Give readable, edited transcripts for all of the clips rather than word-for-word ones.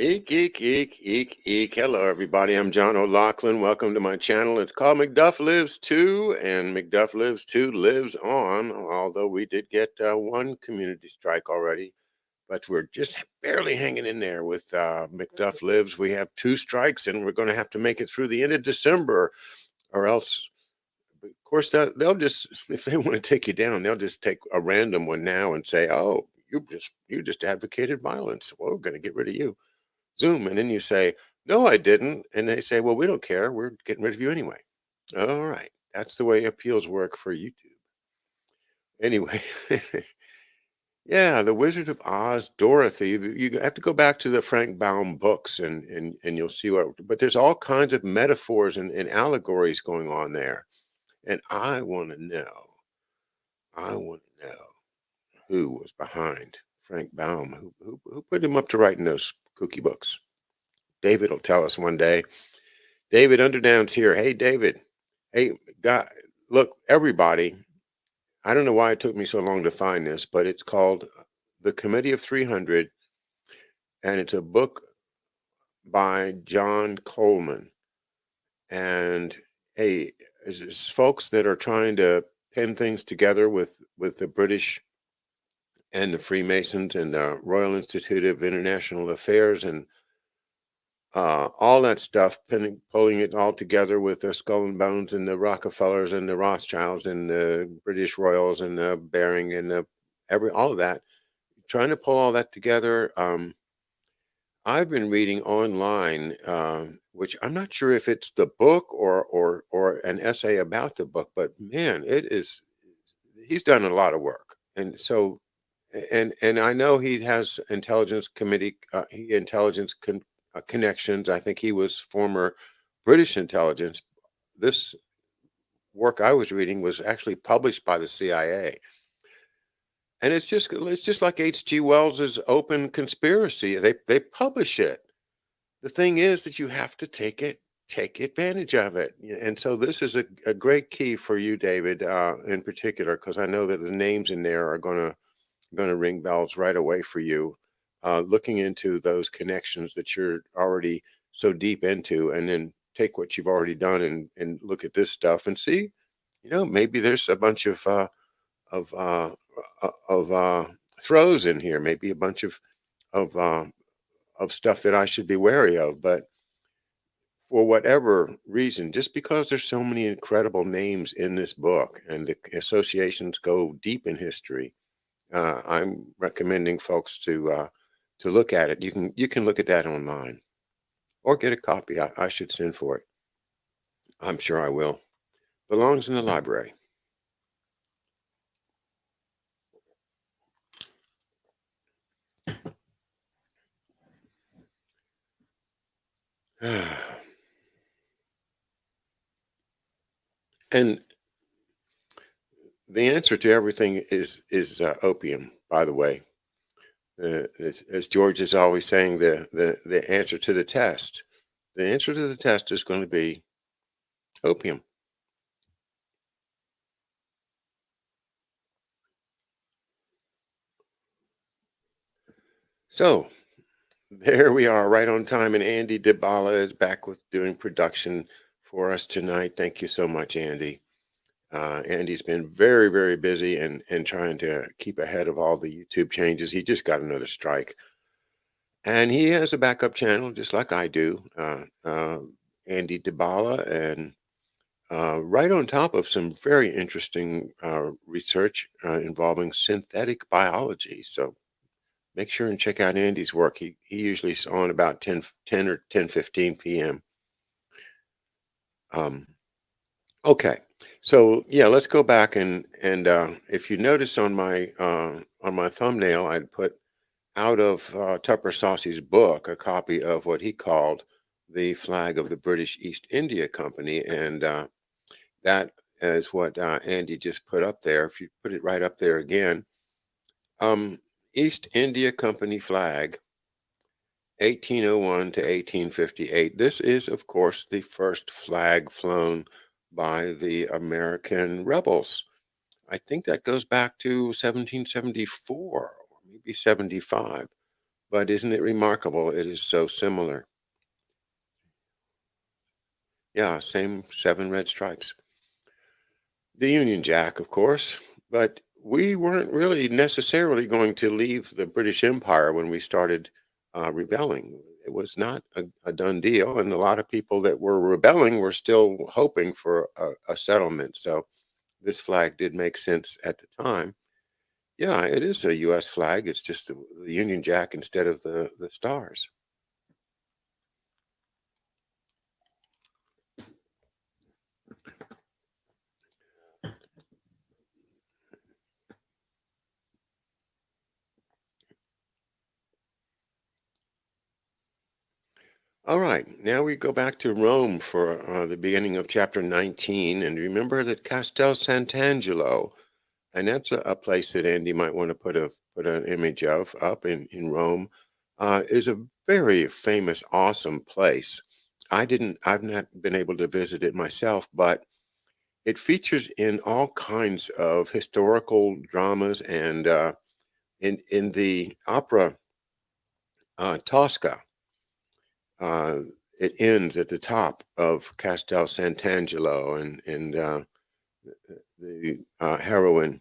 Eek, eek, eek, eek, eek. Hello, everybody. I'm John O'Loughlin. Welcome to my channel. It's called McDuff Lives 2, and McDuff Lives 2 lives on, although we did get one community strike already, but we're just barely hanging in there with McDuff Lives. We have two strikes, and we're going to have to make it through the end of December, or else, of course, they'll just, if they want to take you down, they'll just take a random one now and say, oh, you just advocated violence. Well, we're going to get rid of you. Zoom, and then you say, "No, I didn't," and they say, "Well, we don't care. We're getting rid of you anyway." All right, that's the way appeals work for YouTube. Anyway, yeah, The Wizard of Oz, Dorothy. You have to go back to the Frank Baum books, and you'll see what. But there's all kinds of metaphors and allegories going on there, and I want to know. I want to know who was behind Frank Baum, who put him up to writing those cookie books. David will tell us one day. David Underdown's here. Hey, David. Hey, God, look, everybody. I don't know why it took me so long to find this, but it's called The Committee of 300, and it's a book by John Coleman. And hey, it's folks that are trying to pin things together with the British and the Freemasons and the Royal Institute of International Affairs and all that stuff, pulling it all together with the Skull and Bones and the Rockefellers and the Rothschilds and the British Royals and the Baring and all of that, trying to pull all that together. I've been reading online, which I'm not sure if it's the book or an essay about the book, but man, it is. He's done a lot of work, and so and I know he has intelligence committee, intelligence connections. I think he was former British intelligence. This work I was reading was actually published by the CIA, and it's just like H.G. Wells's Open Conspiracy. They publish it. The thing is that you have to take advantage of it, and so this is a great key for you, David, in particular, because I know that the names in there are going to ring bells right away for you, looking into those connections that you're already so deep into, and then take what you've already done and look at this stuff and see, maybe there's a bunch of throws in here, maybe a bunch of uh, of stuff that I should be wary of. But for whatever reason, just because there's so many incredible names in this book and the associations go deep in history, I'm recommending folks to look at it. You can look at that online or get a copy. I should send for it. I'm sure I will. Belongs in the library. And the answer to everything is opium. By the way, as George is always saying, the answer to the test. The answer to the test is going to be opium. So there we are, right on time, and Andy DeBala is back with doing production for us tonight. Thank you so much, Andy. Andy's been very, very busy and trying to keep ahead of all the YouTube changes. He just got another strike, and he has a backup channel just like I do, Andy DeBala, and right on top of some very interesting research involving synthetic biology. So make sure and check out Andy's work. He usually is on about 10 or 10:15 p.m. Um, okay, so yeah, let's go back and if you notice on my thumbnail, I'd put out of Tupper Saucy's book a copy of what he called the flag of the British East India Company, and that is what Andy just put up there. If you put it right up there again, um, East India Company flag, 1801 to 1858. This is, of course, the first flag flown by the American rebels. I think that goes back to 1774 or maybe 75. But isn't it remarkable? It is so similar. Yeah, same 7 red stripes. The Union Jack, of course, but we weren't really necessarily going to leave the British Empire when we started rebelling. It was not a done deal, and a lot of people that were rebelling were still hoping for a settlement. So this flag did make sense at the time. Yeah, it is a U.S. flag. It's just the Union Jack instead of the stars. All right, now we go back to Rome for the beginning of chapter 19, and remember that Castel Sant'Angelo, and that's a place that Andy might want to put an image of up in Rome, is a very famous, awesome place. I've not been able to visit it myself, but it features in all kinds of historical dramas, and in the opera Tosca. Uh, it ends at the top of Castel Sant'Angelo, and the heroine.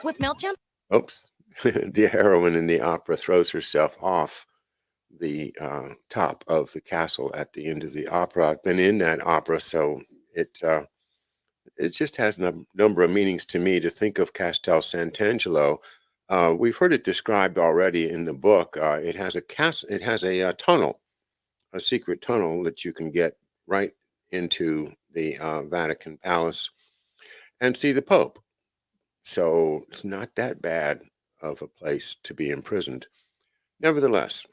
With MailChimp? Oops. The heroine in the opera throws herself off the top of the castle at the end of the opera. I've been in that opera, so it just has a number of meanings to me to think of Castel Sant'Angelo. We've heard it described already in the book. It has a tunnel, a secret tunnel that you can get right into the Vatican Palace and see the Pope. So it's not that bad of a place to be imprisoned. Nevertheless,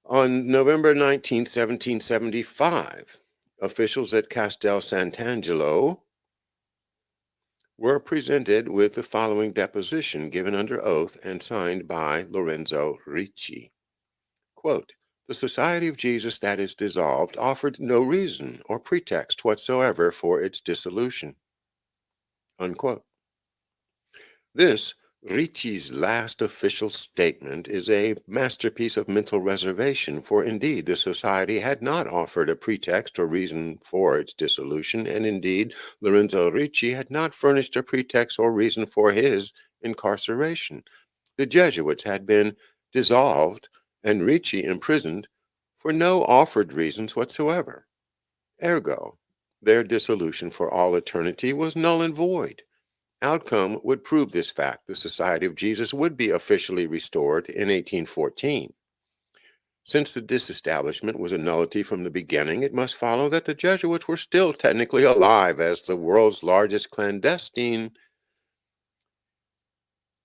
on November 19th, 1775, officials at Castel Sant'Angelo were presented with the following deposition given under oath and signed by Lorenzo Ricci. Quote, the Society of Jesus that is dissolved offered no reason or pretext whatsoever for its dissolution. Unquote. This, Ricci's last official statement, is a masterpiece of mental reservation, for indeed the society had not offered a pretext or reason for its dissolution, and indeed Lorenzo Ricci had not furnished a pretext or reason for his incarceration. The Jesuits had been dissolved and Ricci imprisoned for no offered reasons whatsoever. Ergo, their dissolution for all eternity was null and void. Outcome would prove this fact. The Society of Jesus would be officially restored in 1814. Since the disestablishment was a nullity from the beginning, it must follow that the Jesuits were still technically alive as the world's largest clandestine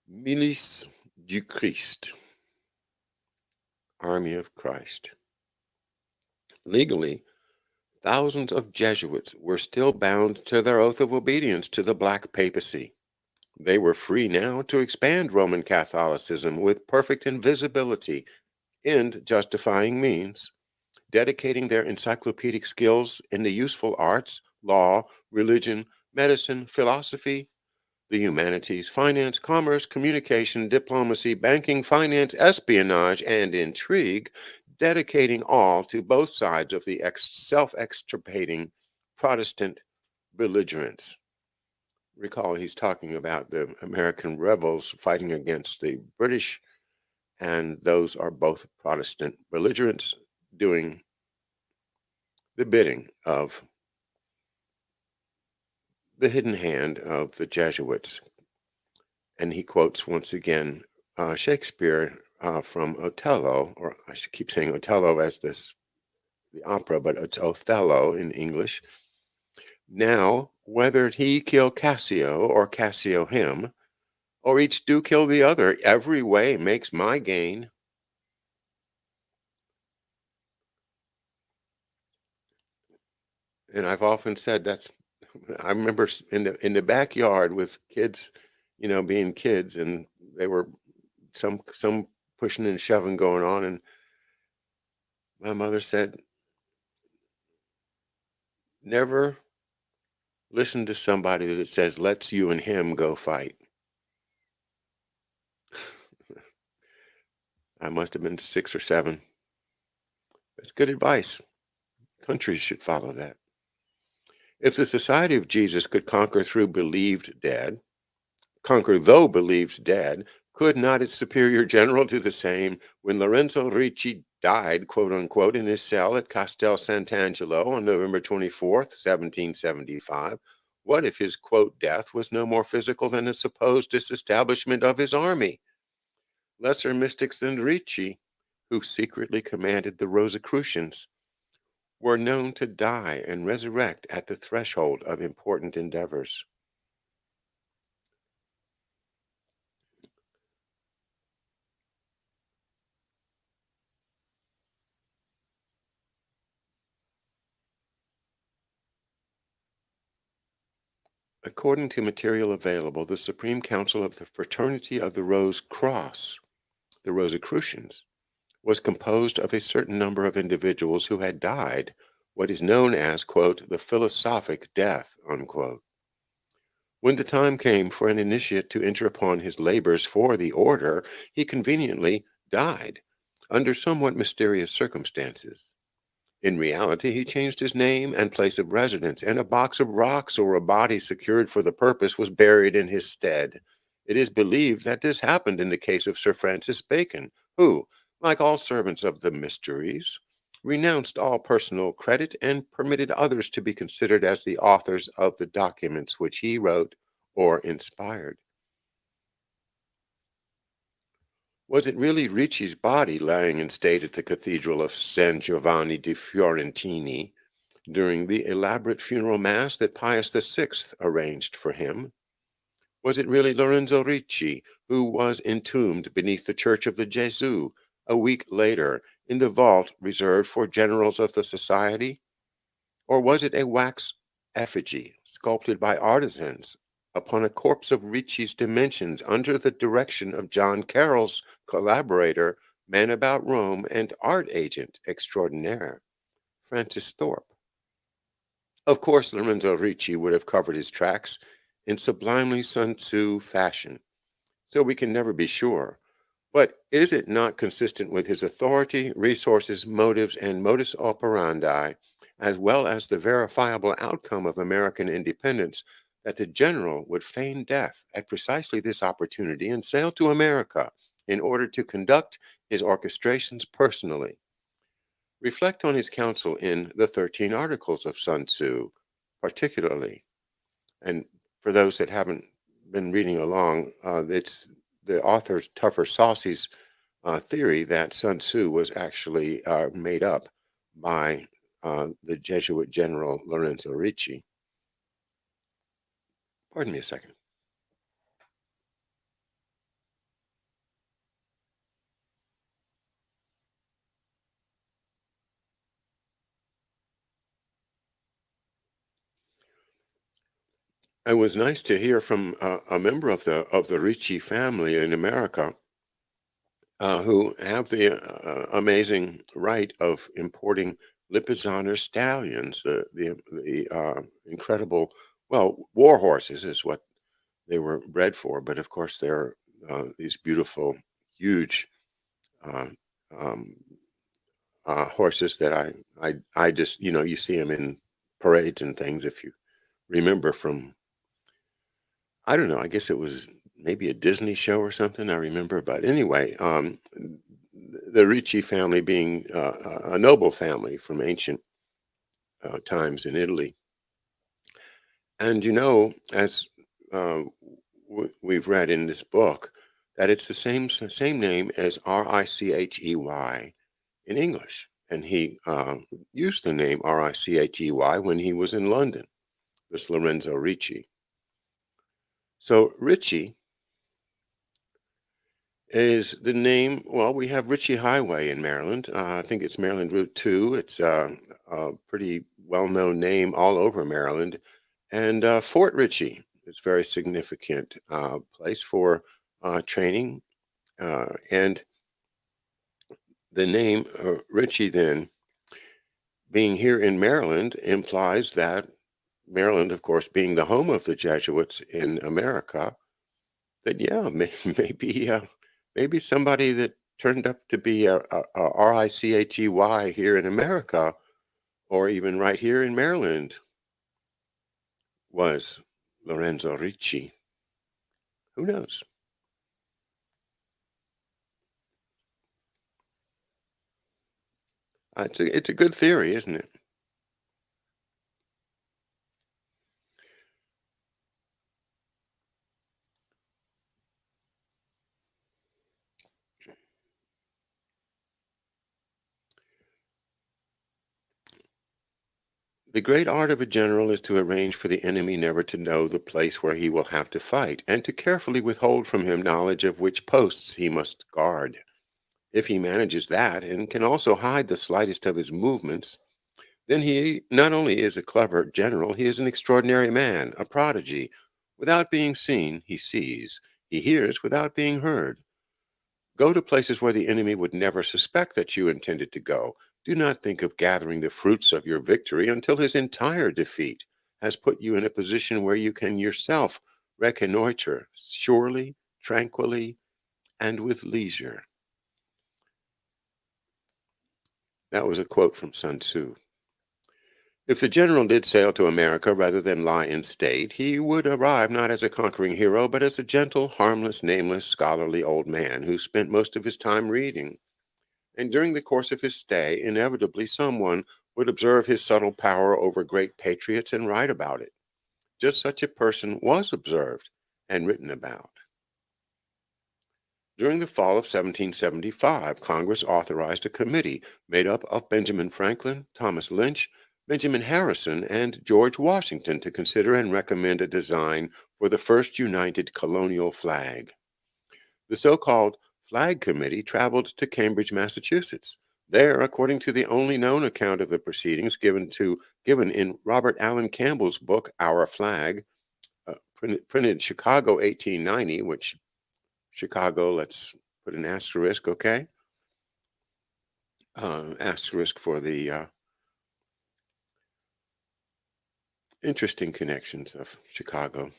milice du Christ, Army of Christ. Legally, thousands of Jesuits were still bound to their oath of obedience to the Black Papacy. They were free now to expand Roman Catholicism with perfect invisibility and justifying means, dedicating their encyclopedic skills in the useful arts, law, religion, medicine, philosophy, the humanities, finance, commerce, communication, diplomacy, banking, finance, espionage, and intrigue, dedicating all to both sides of the self-extirpating Protestant belligerents. Recall he's talking about the American rebels fighting against the British, and those are both Protestant belligerents doing the bidding of the hidden hand of the Jesuits. And he quotes once again Shakespeare from Othello, or I should keep saying Othello as the opera, but it's Othello in English. Now, whether he kill Cassio or Cassio him, or each do kill the other, every way makes my gain. And I've often said that's. I remember in the backyard with kids, being kids, and they were some pushing and shoving going on, and my mother said, "Never listen to somebody that says let's you and him go fight." I must have been 6 or 7. That's good advice. Countries should follow that. If the Society of Jesus could conquer though believed dead, could not its superior general do the same when Lorenzo Ricci died, quote unquote, in his cell at Castel Sant'Angelo on November 24th, 1775? What if his, quote, death was no more physical than the supposed disestablishment of his army? Lesser mystics than Ricci, who secretly commanded the Rosicrucians, were known to die and resurrect at the threshold of important endeavors. According to material available, the Supreme Council of the Fraternity of the Rose Cross, the Rosicrucians, was composed of a certain number of individuals who had died what is known as, quote, the philosophic death, unquote. When the time came for an initiate to enter upon his labors for the order, he conveniently died under somewhat mysterious circumstances. In reality, he changed his name and place of residence, and a box of rocks or a body secured for the purpose was buried in his stead. It is believed that this happened in the case of Sir Francis Bacon, who, like all servants of the mysteries, renounced all personal credit and permitted others to be considered as the authors of the documents which he wrote or inspired. Was it really Ricci's body lying in state at the Cathedral of San Giovanni di Fiorentini during the elaborate funeral mass that Pius VI arranged for him? Was it really Lorenzo Ricci who was entombed beneath the Church of the Gesù a week later in the vault reserved for generals of the society? Or was it a wax effigy sculpted by artisans upon a corpse of Ricci's dimensions under the direction of John Carroll's collaborator, man about Rome, and art agent extraordinaire, Francis Thorpe? Of course, Lorenzo Ricci would have covered his tracks in sublimely Sun Tzu fashion, so we can never be sure. But is it not consistent with his authority, resources, motives, and modus operandi, as well as the verifiable outcome of American independence, that the general would feign death at precisely this opportunity and sail to America in order to conduct his orchestrations personally? Reflect on his counsel in the 13 Articles of Sun Tzu, particularly. And for those that haven't been reading along, it's the author Tupper Saucy's theory that Sun Tzu was actually made up by the Jesuit general Lorenzo Ricci. Pardon me a second. It was nice to hear from a member of the Ricci family in America who have the amazing right of importing Lipizzaner stallions, the incredible, well, war horses is what they were bred for, but of course they're these beautiful, huge uh, um, horses that I just, you see them in parades and things. If you remember from, I don't know, I guess it was maybe a Disney show or something. I remember, but anyway, the Ricci family being a noble family from ancient times in Italy. And as we've read in this book, that it's the same name as Ricchey in English, and he used the name Ricchey when he was in London. This Lorenzo Ricci. So Ricci is the name. Well, we have Ritchie Highway in Maryland. I think it's Maryland Route 2. It's a pretty well-known name all over Maryland. And Fort Ritchie is a very significant place for training. And the name Ritchie, then, being here in Maryland, implies that Maryland, of course, being the home of the Jesuits in America, that, yeah, maybe somebody that turned up to be a Ricchey here in America, or even right here in Maryland, was Lorenzo Ricci. Who knows? It's a good theory, isn't it? The great art of a general is to arrange for the enemy never to know the place where he will have to fight, and to carefully withhold from him knowledge of which posts he must guard. If he manages that, and can also hide the slightest of his movements, then he not only is a clever general, he is an extraordinary man, a prodigy. Without being seen, he sees. He hears without being heard. Go to places where the enemy would never suspect that you intended to go. Do not think of gathering the fruits of your victory until his entire defeat has put you in a position where you can yourself reconnoiter surely, tranquilly, and with leisure. That was a quote from Sun Tzu. If the general did sail to America rather than lie in state, he would arrive not as a conquering hero, but as a gentle, harmless, nameless, scholarly old man who spent most of his time reading. And during the course of his stay, inevitably someone would observe his subtle power over great patriots and write about it. Just such a person was observed and written about. During the fall of 1775, Congress authorized a committee made up of Benjamin Franklin, Thomas Lynch, Benjamin Harrison, and George Washington to consider and recommend a design for the first united colonial flag. The so-called Flag Committee traveled to Cambridge, Massachusetts. There, according to the only known account of the proceedings given in Robert Allen Campbell's book Our Flag, printed Chicago 1890, which Chicago, let's put an asterisk, okay? Asterisk for the interesting connections of Chicago.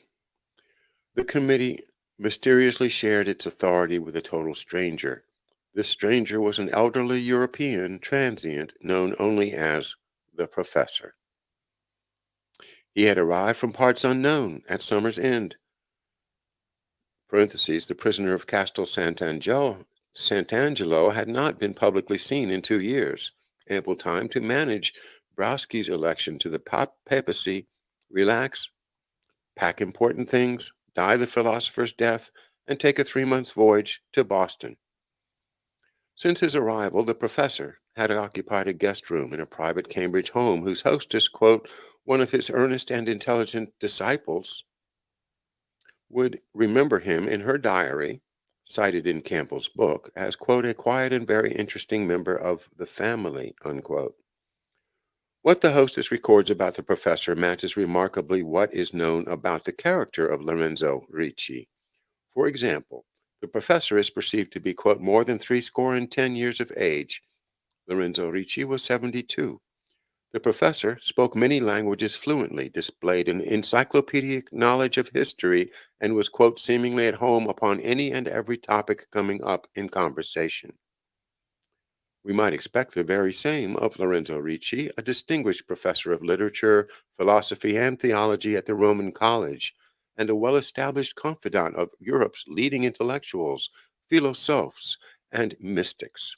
The committee mysteriously shared its authority with a total stranger. This stranger was an elderly European transient known only as the Professor. He had arrived from parts unknown at summer's end. Parentheses, the prisoner of Castel Sant'Angelo had not been publicly seen in 2 years. Ample time to manage Browski's election to the papacy, relax, pack important things, die the philosopher's death, and take a 3 months voyage to Boston. Since his arrival, the professor had occupied a guest room in a private Cambridge home whose hostess, quote, one of his earnest and intelligent disciples, would remember him in her diary, cited in Campbell's book, as, quote, a quiet and very interesting member of the family, unquote. What the hostess records about the professor matches remarkably what is known about the character of Lorenzo Ricci. For example, the professor is perceived to be, quote, more than 70 years of age. Lorenzo Ricci was 72. The professor spoke many languages fluently, displayed an encyclopedic knowledge of history, and was, quote, seemingly at home upon any and every topic coming up in conversation. We might expect the very same of Lorenzo Ricci, a distinguished professor of literature, philosophy, and theology at the Roman College, and a well-established confidant of Europe's leading intellectuals, philosophes, and mystics.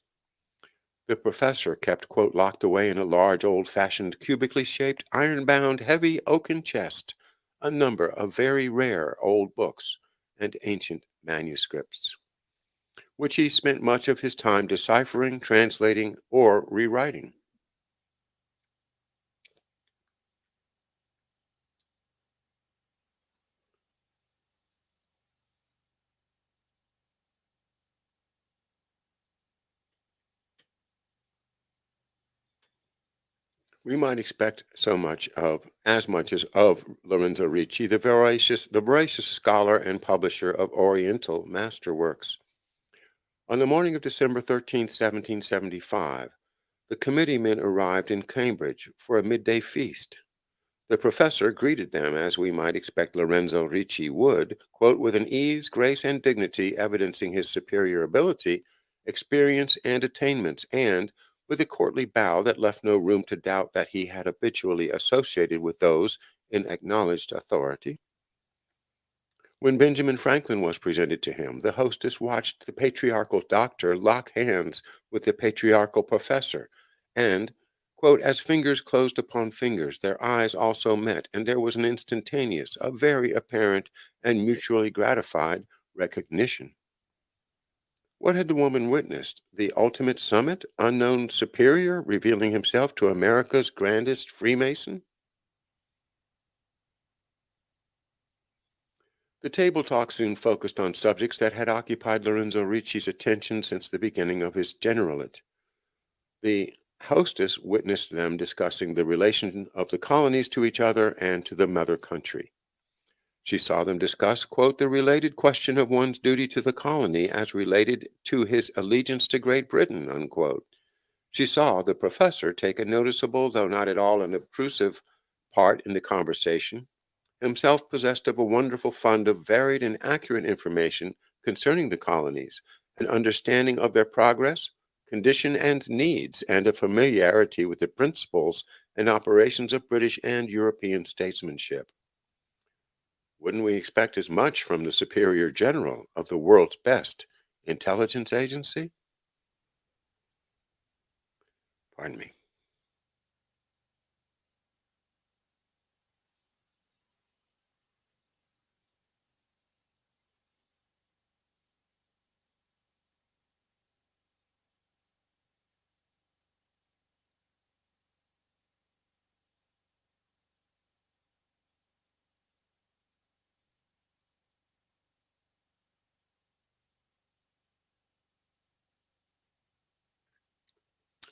The professor kept, quote, locked away in a large, old-fashioned, cubically shaped, iron-bound, heavy oaken chest a number of very rare old books and ancient manuscripts, which he spent much of his time deciphering, translating, or rewriting. We might expect as much as of Lorenzo Ricci, the voracious scholar and publisher of Oriental masterworks. On the morning of December 13th, 1775, the committee men arrived in Cambridge for a midday feast. The professor greeted them as we might expect Lorenzo Ricci would, quote, with an ease, grace, and dignity evidencing his superior ability experience, and attainments, and with a courtly bow that left no room to doubt that he had habitually associated with those in acknowledged authority. When Benjamin Franklin was presented to him, the hostess watched the patriarchal doctor lock hands with the patriarchal professor, and, quote, as fingers closed upon fingers, their eyes also met, and there was an instantaneous, a very apparent, and mutually gratified recognition. What had the woman witnessed? The ultimate summit? Unknown superior revealing himself to America's grandest Freemason? The table talk soon focused on subjects that had occupied Lorenzo Ricci's attention since the beginning of his generalate. The hostess witnessed them discussing the relation of the colonies to each other and to the mother country. She saw them discuss, quote, the related question of one's duty to the colony as related to his allegiance to Great Britain, unquote. She saw the professor take a noticeable, though not at all an obtrusive, part in the conversation, himself possessed of a wonderful fund of varied and accurate information concerning the colonies, an understanding of their progress, condition, and needs, and a familiarity with the principles and operations of British and European statesmanship. Wouldn't we expect as much from the superior general of the world's best intelligence agency? Pardon me.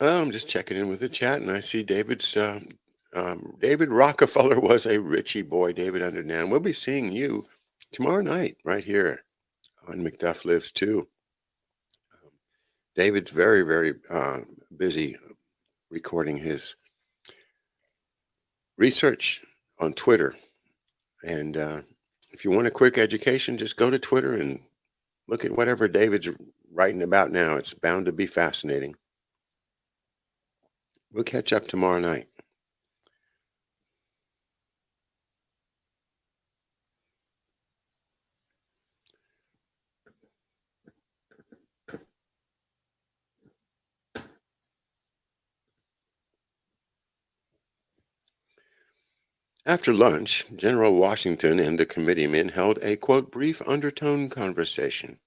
Oh, I'm just checking in with the chat, and I see David Rockefeller was a Ricci boy. David Undernan. We'll be seeing you tomorrow night right here on McDuff Lives too. David's very busy recording his research on Twitter, and if you want a quick education, just go to Twitter and look at whatever David's writing about now. It's bound to be fascinating. We'll catch up tomorrow night. After lunch, General Washington and the committeemen held a, quote, brief undertone conversation.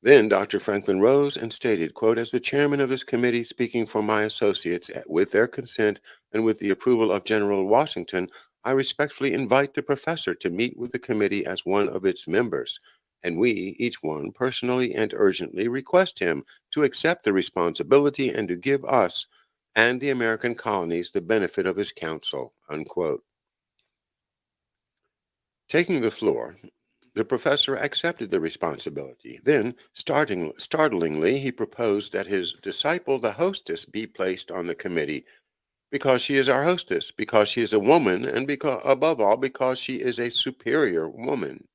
Then Dr. Franklin rose and stated, quote, as the chairman of this committee, speaking for my associates, with their consent and with the approval of General Washington, I respectfully invite the professor to meet with the committee as one of its members. And we, each one, personally and urgently request him to accept the responsibility and to give us and the American colonies the benefit of his counsel, unquote. Taking the floor, the professor accepted the responsibility. Then, startlingly, he proposed that his disciple, the hostess, be placed on the committee because she is our hostess, because she is a woman, and because, above all, because she is a superior woman.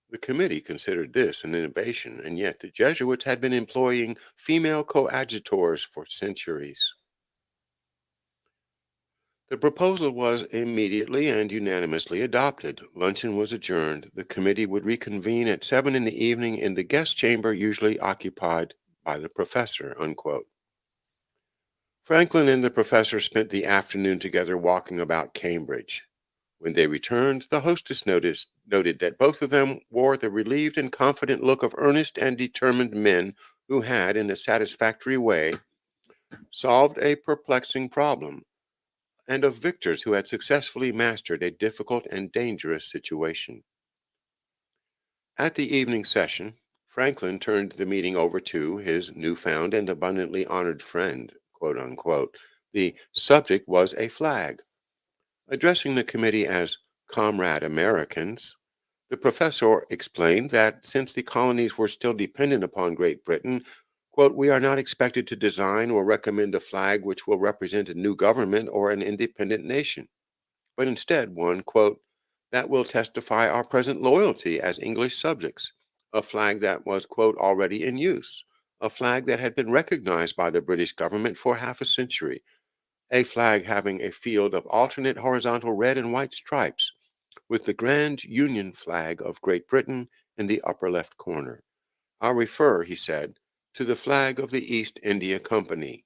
The committee considered this an innovation, and yet the Jesuits had been employing female coadjutors for centuries. The proposal was immediately and unanimously adopted. Luncheon was adjourned. The committee would reconvene at 7 in the evening in the guest chamber usually occupied by the professor, unquote. Franklin and the professor spent the afternoon together walking about Cambridge. When they returned, the hostess noted that both of them wore the relieved and confident look of earnest and determined men who had, in a satisfactory way, solved a perplexing problem, and of victors who had successfully mastered a difficult and dangerous situation. At the evening session, Franklin turned the meeting over to his newfound and abundantly honored friend, quote unquote. The subject was a flag. Addressing the committee as Comrade Americans, the professor explained that since the colonies were still dependent upon Great Britain, quote, we are not expected to design or recommend a flag which will represent a new government or an independent nation, but instead one, quote, that will testify our present loyalty as English subjects, a flag that was, quote, already in use, a flag that had been recognized by the British government for half a century, a flag having a field of alternate horizontal red and white stripes, with the Grand Union flag of Great Britain in the upper left corner. I'll refer, he said, to the flag of the East India Company.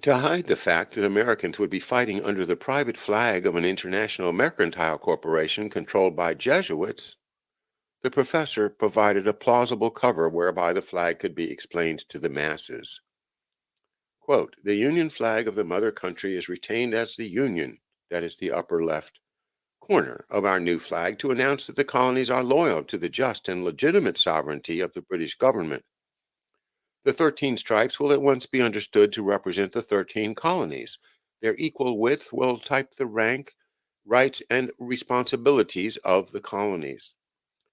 To hide the fact that Americans would be fighting under the private flag of an international mercantile corporation controlled by Jesuits, the professor provided a plausible cover whereby the flag could be explained to the masses. Quote, the Union flag of the mother country is retained as the Union, that is the upper left corner of our new flag, to announce that the colonies are loyal to the just and legitimate sovereignty of the British government. The 13 stripes will at once be understood to represent the 13 colonies. Their equal width will type the rank, rights, and responsibilities of the colonies.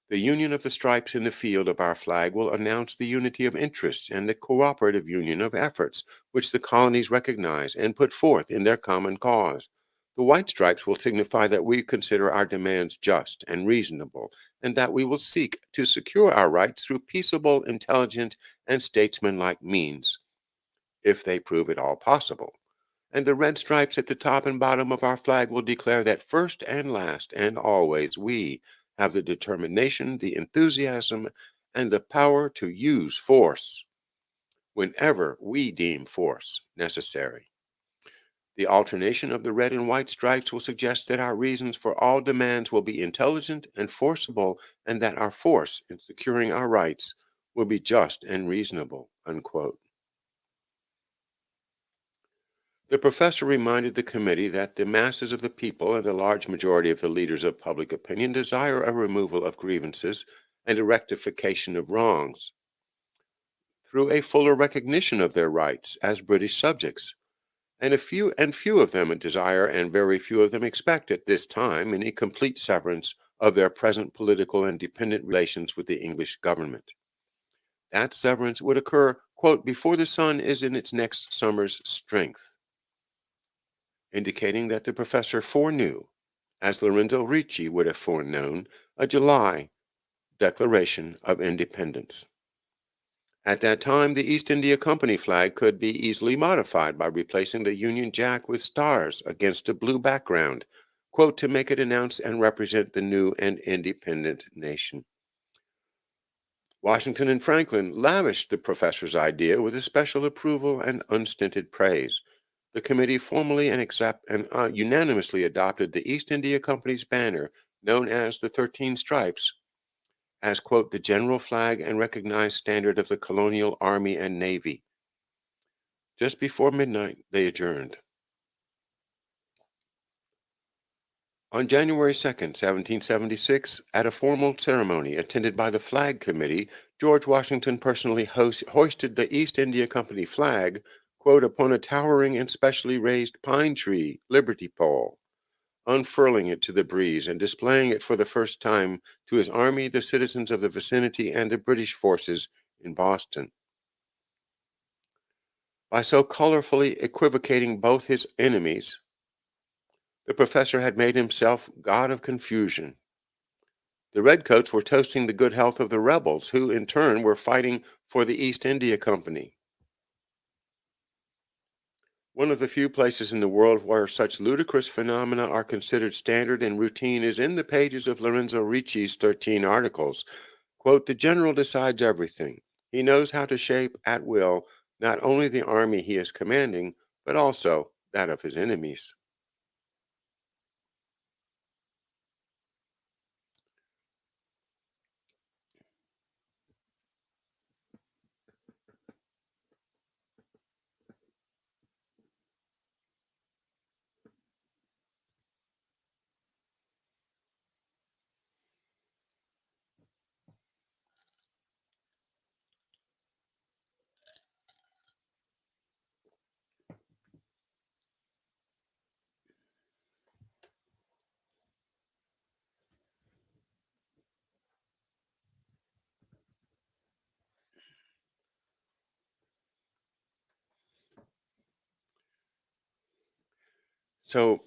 The union of the stripes in the field of our flag will announce the unity of interests and the cooperative union of efforts which the colonies recognize and put forth in their common cause. The white stripes will signify that we consider our demands just and reasonable, and that we will seek to secure our rights through peaceable, intelligent, and statesmanlike means, if they prove at all possible. And the red stripes at the top and bottom of our flag will declare that first and last and always we have the determination, the enthusiasm, and the power to use force whenever we deem force necessary. The alternation of the red and white stripes will suggest that our reasons for all demands will be intelligent and forcible, and that our force in securing our rights will be just and reasonable. Unquote. The professor reminded the committee that the masses of the people and a large majority of the leaders of public opinion desire a removal of grievances and a rectification of wrongs through a fuller recognition of their rights as British subjects. And few of them desire, and very few of them expect at this time, any complete severance of their present political and dependent relations with the English government. That severance would occur, quote, before the sun is in its next summer's strength, indicating that the professor foreknew, as Lorenzo Ricci would have foreknown, a July Declaration of Independence. At that time, the East India Company flag could be easily modified by replacing the Union Jack with stars against a blue background, quote, to make it announce and represent the new and independent nation. Washington and Franklin lavished the professor's idea with especial approval and unstinted praise. The committee formally and unanimously adopted the East India Company's banner, known as the 13 Stripes, as, quote, the general flag and recognized standard of the colonial army and navy. Just before midnight, they adjourned. On January 2nd, 1776, at a formal ceremony attended by the Flag Committee, George Washington personally hoisted the East India Company flag, quote, upon a towering and specially raised pine tree liberty pole, unfurling it to the breeze and displaying it for the first time to his army, the citizens of the vicinity, and the British forces in Boston. By so colorfully equivocating both his enemies, the professor had made himself god of confusion. The redcoats were toasting the good health of the rebels, who in turn were fighting for the East India Company. One of the few places in the world where such ludicrous phenomena are considered standard and routine is in the pages of Lorenzo Ricci's 13 articles. Quote, the general decides everything. He knows how to shape at will not only the army he is commanding, but also that of his enemies. So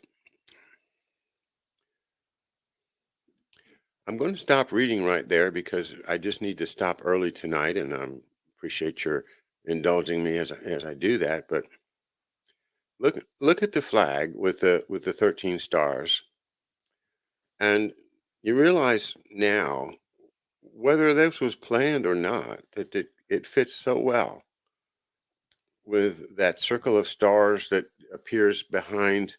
I'm going to stop reading right there because I just need to stop early tonight, and appreciate your indulging me as I do that. But look at the flag with the 13 stars, and you realize now, whether this was planned or not, that it fits so well with that circle of stars that appears behind.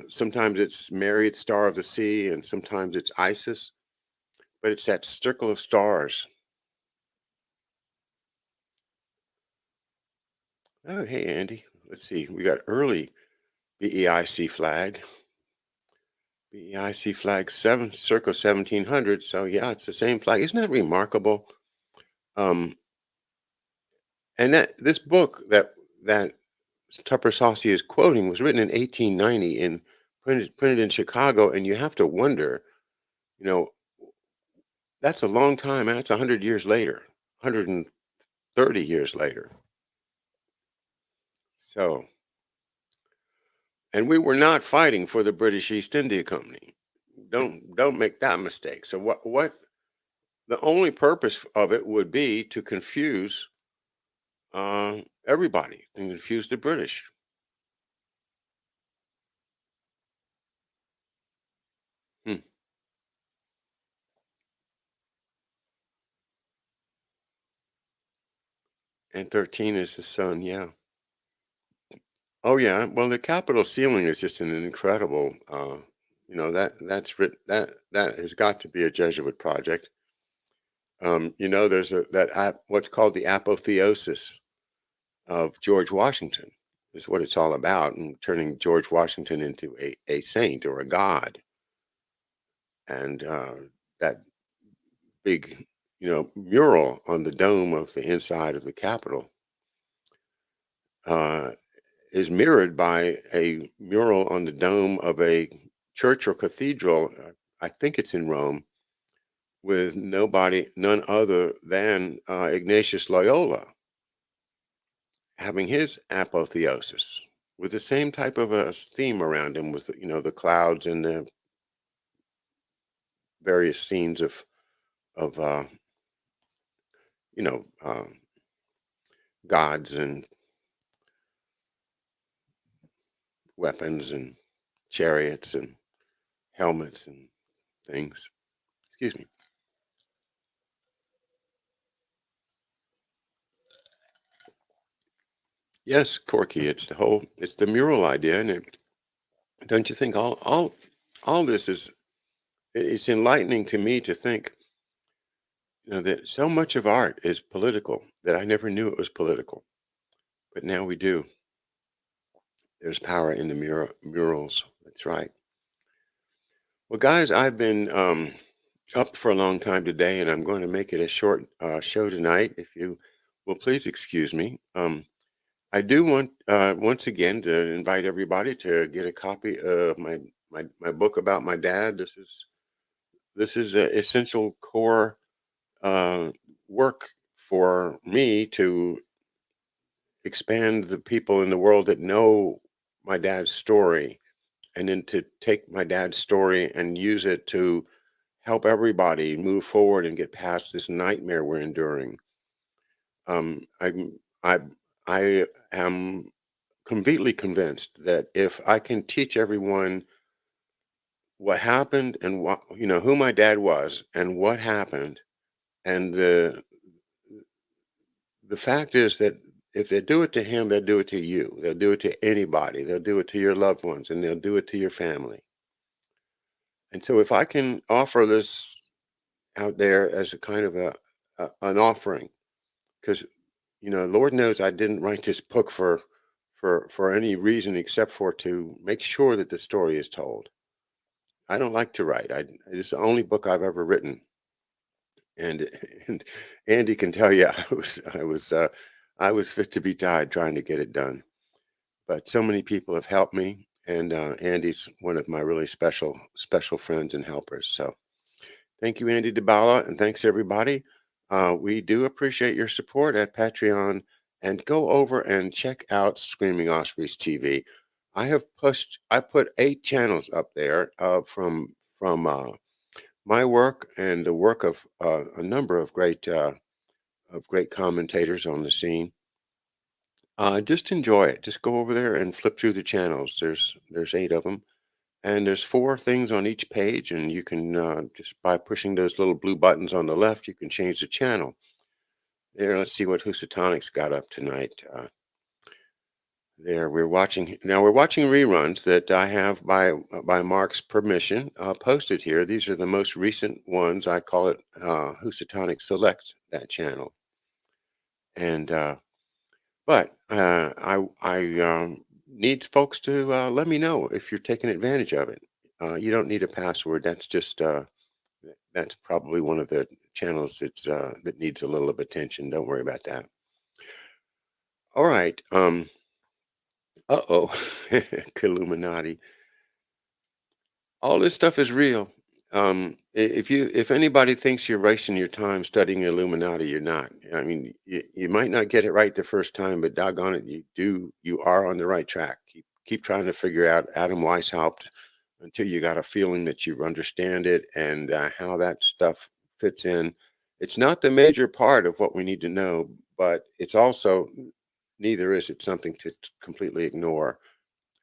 Sometimes it's Mary, the star of the sea, and sometimes it's Isis, but it's that circle of stars. Oh, hey, Andy. Let's see. We got early BEIC flag. BEIC flag 7, circa 1700. So, yeah, it's the same flag. Isn't that remarkable? Um, and that this book that Tupper Saucy is quoting was written in 1890 and printed in Chicago. And you have to wonder, you know, that's a long time. That's 100 years later, 130 years later. So, and we were not fighting for the British East India Company. Don't make that mistake. So what the only purpose of it would be to confuse everybody and confuse the British. Hmm. And 13 is the sun. Yeah. Oh yeah. Well, the Capitol ceiling is just an incredible. That has got to be a Jesuit project. There's what's called the apotheosis of George Washington is what it's all about, and turning George Washington into a saint or a god. And that big, mural on the dome of the inside of the Capitol uh, is mirrored by a mural on the dome of a church or cathedral. I think it's in Rome, with none other than Ignatius Loyola having his apotheosis with the same type of a theme around him, with the clouds and the various scenes of you know gods and weapons and chariots and helmets and things. Excuse me. Yes, Corky. It's the mural idea, and don't you think all this is it's enlightening to me to think that so much of art is political that I never knew it was political, but now we do. There's power in the murals. That's right. Well, guys, I've been up for a long time today, and I'm going to make it a short show tonight. If you will please excuse me. I do want once again to invite everybody to get a copy of my book about my dad. This is an essential core uh, work for me to expand the people in the world that know my dad's story, and then to take my dad's story and use it to help everybody move forward and get past this nightmare we're enduring. Um, I'm, I, I am completely convinced that if I can teach everyone what happened and who my dad was and what happened, and the fact is that if they do it to him, they'll do it to you. They'll do it to anybody. They'll do it to your loved ones, and they'll do it to your family. And so, if I can offer this out there as a kind of an offering, because Lord knows I didn't write this book for any reason except for to make sure that the story is told. I don't like to write. It's the only book I've ever written, and and Andy can tell you I was fit to be tied trying to get it done. But so many people have helped me, and Andy's one of my really special friends and helpers. So thank you, Andy DeBala, and thanks everybody. We do appreciate your support at Patreon, and go over and check out Screaming Ospreys TV. I put 8 channels up there from my work and the work of a number of great commentators on the scene. Just enjoy it. Just go over there and flip through the channels. There's 8 of them, and there's 4 things on each page, and you can just by pushing those little blue buttons on the left, you can change the channel. There, let's see what Housatonic's got up tonight. There, we're watching reruns that I have by Mark's permission posted here. These are the most recent ones. I call it Housatonic Select, that channel, and but I need folks to let me know if you're taking advantage of it. You don't need a password. That's probably one of the channels that needs a little of attention. Don't worry about that. All right. Uh-oh. Illuminati. All this stuff is real. If anybody thinks you're wasting your time studying Illuminati, you're not. I mean, you might not get it right the first time, but doggone it, you are on the right track. Keep trying to figure out Adam Weishaupt until you got a feeling that you understand it and how that stuff fits in. It's not the major part of what we need to know, but it's also neither is it something to completely ignore.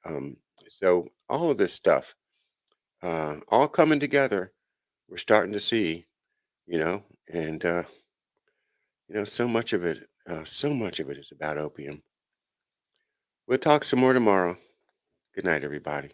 Um, so all of this stuff all coming together. We're starting to see, you know, and so much of it is about opium. We'll talk some more tomorrow. Good night, everybody.